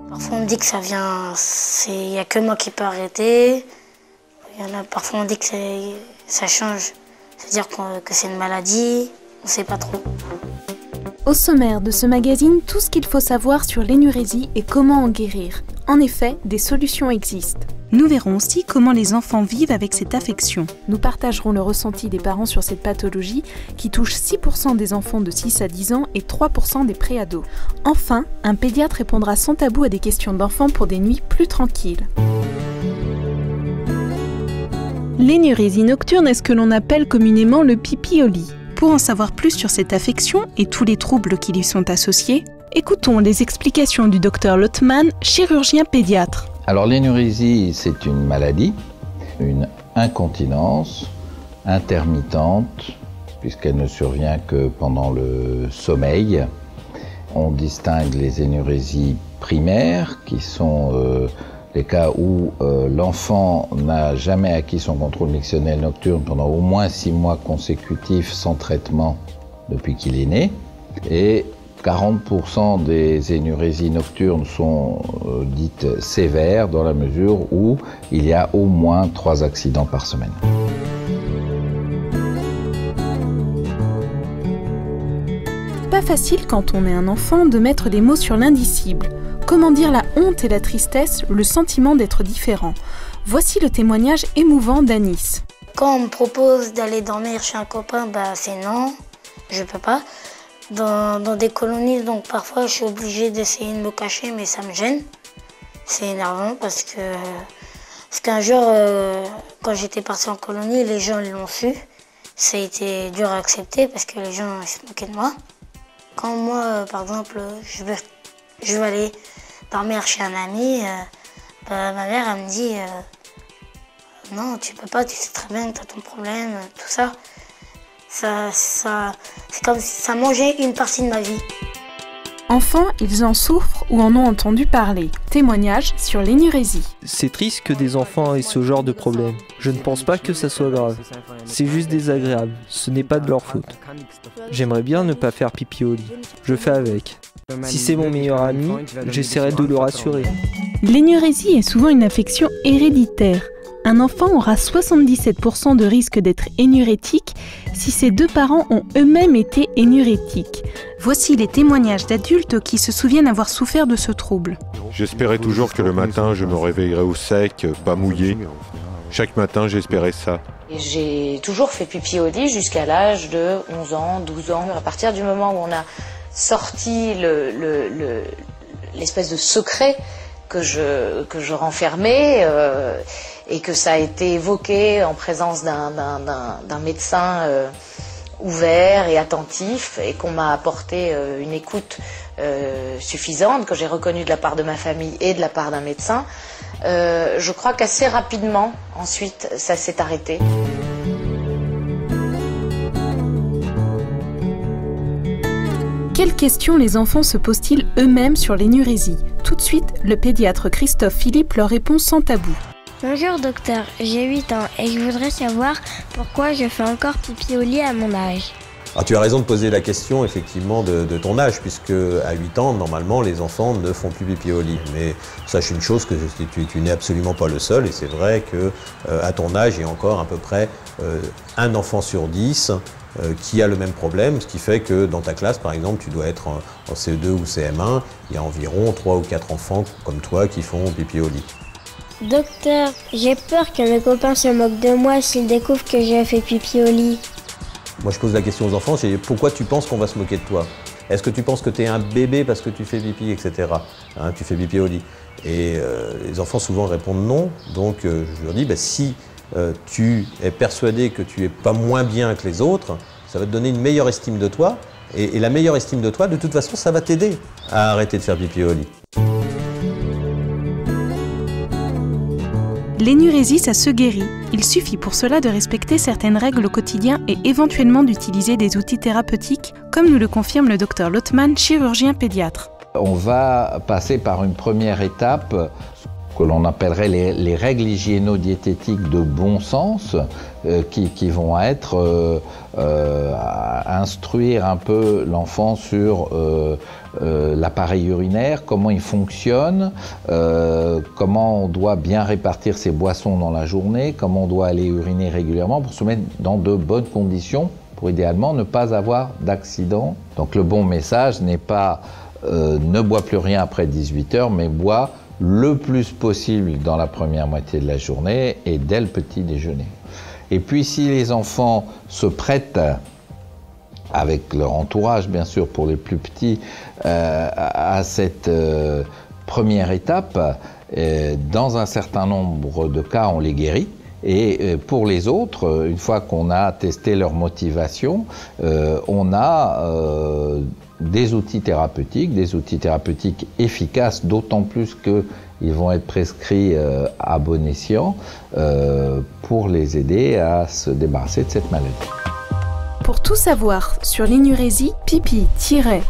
Parfois on dit que ça vient, il n'y a que moi qui peux arrêter. Parfois on dit que ça change, c'est-à-dire que c'est une maladie, on ne sait pas trop. Au sommaire de ce magazine, tout ce qu'il faut savoir sur l'énurésie et comment en guérir. En effet, des solutions existent. Nous verrons aussi comment les enfants vivent avec cette affection. Nous partagerons le ressenti des parents sur cette pathologie qui touche 6% des enfants de 6 à 10 ans et 3% des préados. Enfin, un pédiatre répondra sans tabou à des questions d'enfants pour des nuits plus tranquilles. L'énurésie nocturne est ce que l'on appelle communément le pipi au lit. Pour en savoir plus sur cette affection et tous les troubles qui lui sont associés, écoutons les explications du Dr Lottmann, chirurgien pédiatre. Alors l'énurésie, c'est une maladie, une incontinence intermittente, puisqu'elle ne survient que pendant le sommeil. On distingue les énurésies primaires, qui sont les cas où l'enfant n'a jamais acquis son contrôle mictionnel nocturne pendant au moins 6 mois consécutifs sans traitement depuis qu'il est né. Et 40% des énurésies nocturnes sont dites sévères dans la mesure où il y a au moins 3 accidents par semaine. Pas facile quand on est un enfant de mettre des mots sur l'indicible. Comment dire la honte et la tristesse, le sentiment d'être différent. Voici le témoignage émouvant d'Anis. Quand on me propose d'aller dormir chez un copain, c'est non, je peux pas. Dans des colonies, donc parfois je suis obligée d'essayer de me cacher, mais ça me gêne. C'est énervant parce qu'un jour, quand j'étais partie en colonie, les gens l'ont su. Ça a été dur à accepter parce que les gens ils se moquaient de moi. Quand moi, par exemple, je veux aller dormir chez un ami, ma mère elle me dit non, tu peux pas, tu sais très bien que tu as ton problème, tout ça. C'est comme si ça mangeait une partie de ma vie. Enfants, ils en souffrent ou en ont entendu parler. Témoignage sur l'énurésie. C'est triste que des enfants aient ce genre de problème. Je ne pense pas que ça soit grave. C'est juste désagréable. Ce n'est pas de leur faute. J'aimerais bien ne pas faire pipi au lit. Je fais avec. Si c'est mon meilleur ami, j'essaierai de le rassurer. L'énurésie est souvent une affection héréditaire. Un enfant aura 77% de risque d'être énurétique si ses 2 parents ont eux-mêmes été énurétiques. Voici les témoignages d'adultes qui se souviennent avoir souffert de ce trouble. J'espérais toujours que le matin, je me réveillerais au sec, pas mouillé. Chaque matin, j'espérais ça. J'ai toujours fait pipi au lit jusqu'à l'âge de 11 ans, 12 ans. À partir du moment où on a sorti l'espèce de secret que je renfermais et que ça a été évoqué en présence d'un médecin ouvert et attentif et qu'on m'a apporté une écoute suffisante, que j'ai reconnue de la part de ma famille et de la part d'un médecin, je crois qu'assez rapidement, ensuite, ça s'est arrêté. Quelles questions les enfants se posent-ils eux-mêmes sur l'énurésie? Tout de suite, le pédiatre Christophe Philippe leur répond sans tabou. Bonjour docteur, j'ai 8 ans et je voudrais savoir pourquoi je fais encore pipi au lit à mon âge. Alors tu as raison de poser la question effectivement de ton âge, puisque à 8 ans, normalement, les enfants ne font plus pipi au lit. Mais sache une chose, que tu n'es absolument pas le seul, et c'est vrai qu'à ton âge, il y a encore à peu près un enfant sur 10 qui a le même problème, ce qui fait que dans ta classe, par exemple, tu dois être en CE2 ou CM1, il y a environ 3 ou 4 enfants comme toi qui font pipi au lit. Docteur, j'ai peur que mes copains se moquent de moi s'ils découvrent que j'ai fait pipi au lit. Moi, je pose la question aux enfants, c'est pourquoi tu penses qu'on va se moquer de toi? Est-ce que tu penses que tu es un bébé parce que tu fais pipi, etc. Tu fais pipi au lit. Et les enfants souvent répondent non. Donc je leur dis, si tu es persuadé que tu n'es pas moins bien que les autres, ça va te donner une meilleure estime de toi. Et la meilleure estime de toi, de toute façon, ça va t'aider à arrêter de faire pipi au lit. L'énurésie, ça se guérit. Il suffit pour cela de respecter certaines règles au quotidien et éventuellement d'utiliser des outils thérapeutiques, comme nous le confirme le Dr Lottmann, chirurgien pédiatre. On va passer par une première étape que l'on appellerait les règles hygiéno-diététiques de bon sens, qui vont être instruire un peu l'enfant sur l'appareil urinaire, comment il fonctionne, comment on doit bien répartir ses boissons dans la journée, comment on doit aller uriner régulièrement pour se mettre dans de bonnes conditions pour idéalement ne pas avoir d'accident. Donc le bon message n'est pas ne bois plus rien après 18 heures, mais bois le plus possible dans la première moitié de la journée et dès le petit déjeuner. Et puis si les enfants se prêtent, avec leur entourage bien sûr pour les plus petits, à cette première étape, dans un certain nombre de cas on les guérit. Et pour les autres, une fois qu'on a testé leur motivation, on a des outils thérapeutiques efficaces, d'autant plus qu'ils vont être prescrits à bon escient pour les aider à se débarrasser de cette maladie. Pour tout savoir sur l'énurésie, pipi-o-lit.net.